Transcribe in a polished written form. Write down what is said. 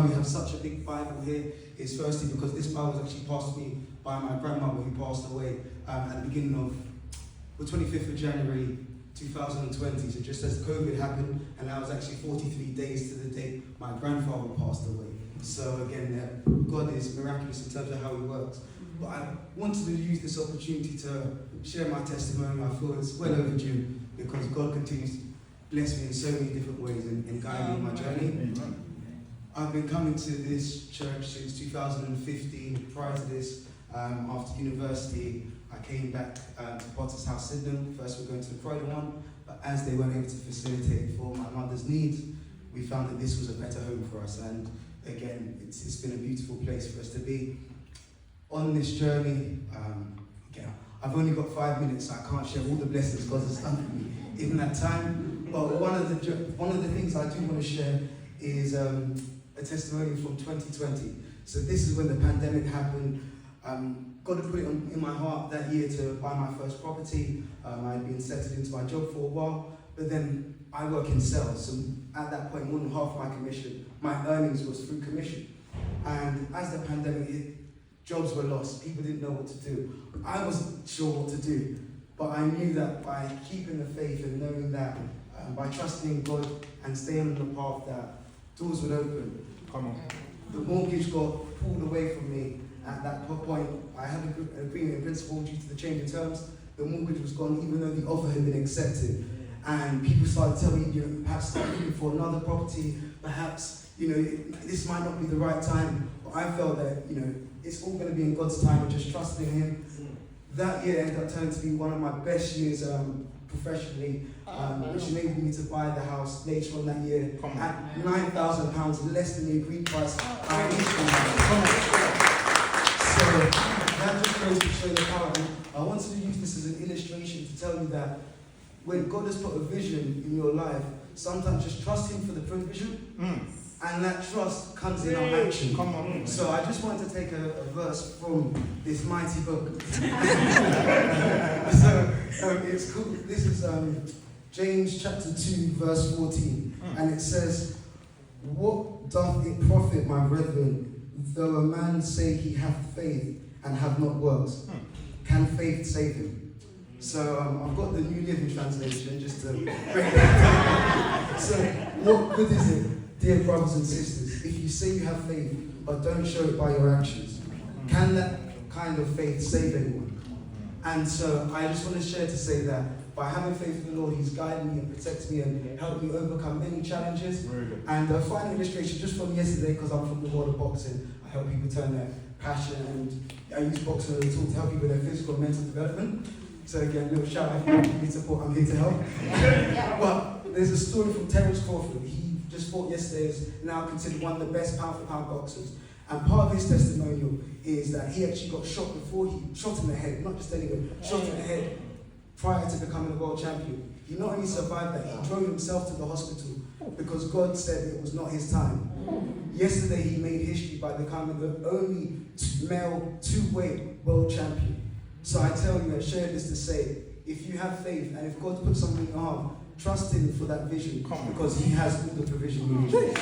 we have such a big Bible here is firstly because this Bible was actually passed to me by my grandmother who passed away at the beginning of the 25th of January 2020. So just as COVID happened, and that was actually 43 days to the day my grandfather passed away. So again, God is miraculous in terms of how he works. But I wanted to use this opportunity to share my testimony. I feel it's well overdue because God continues to bless me in so many different ways and guide me in my journey. I've been coming to this church since 2015. Prior to this, after university, I came back to Potter's House, Sydenham. First we were going to the Croydon one, but as they weren't able to facilitate for my mother's needs, we found that this was a better home for us. And again, it's been a beautiful place for us to be. On this journey, again, I've only got 5 minutes, so I can't share all the blessings God has done for me in that time. But one of the things I do want to share is a testimony from 2020. So this is when the pandemic happened. God had put it in my heart that year to buy my first property. I'd been settled into my job for a while, but then I work in sales. So at that point, more than half my commission, my earnings was through commission. And as the pandemic hit, jobs were lost. People didn't know what to do. I wasn't sure what to do, but I knew that by keeping the faith and knowing that by trusting in God and staying on the path, that doors would open. Come on. The mortgage got pulled away from me. At that point, I had an agreement in principle due to the change in terms. The mortgage was gone, even though the offer had been accepted. And people started telling me, perhaps start looking for another property. Perhaps, this might not be the right time. But I felt that, it's all going to be in God's time and just trusting Him. That year ended up turning to be one of my best years professionally, which enabled me to buy the house later on that year at £9,000, less than the agreed price. So that just goes to show the power. I wanted to use this as an illustration to tell you that when God has put a vision in your life, sometimes just trust Him for the provision, and that trust comes in our action. Come on. So I just wanted to take a verse from this mighty book. It's cool. This is James chapter 2, verse 14, and it says, "What doth it profit, my brethren, though a man say he hath faith and have not works? Can faith save him?" So I've got the New Living Translation just to break that down. So what good is it, dear brothers and sisters, if you say you have faith but don't show it by your actions? Can that kind of faith save anyone? And so I just want to share to say that by having faith in the Lord, He's guided me and protected me and helped me overcome many challenges. And a final illustration just from yesterday, because I'm from the world of boxing. I help people turn their passion, and I use boxing as a tool to help people with their physical and mental development. So again, a little shout out if you need support, I'm here to help. But there's a story from Terence Crawford. He just fought yesterday, is now considered one of the best pound-for-pound boxers. And part of his testimonial is that he actually got shot before he shot in the head, not just anywhere, shot in the head prior to becoming a world champion. He not only survived that, he drove himself to the hospital because God said it was not his time. Yesterday he made history by becoming the only male two-weight world champion. So I tell you, I share this to say, if you have faith and if God puts something in your heart, trust Him for that vision because He has all the provision you need.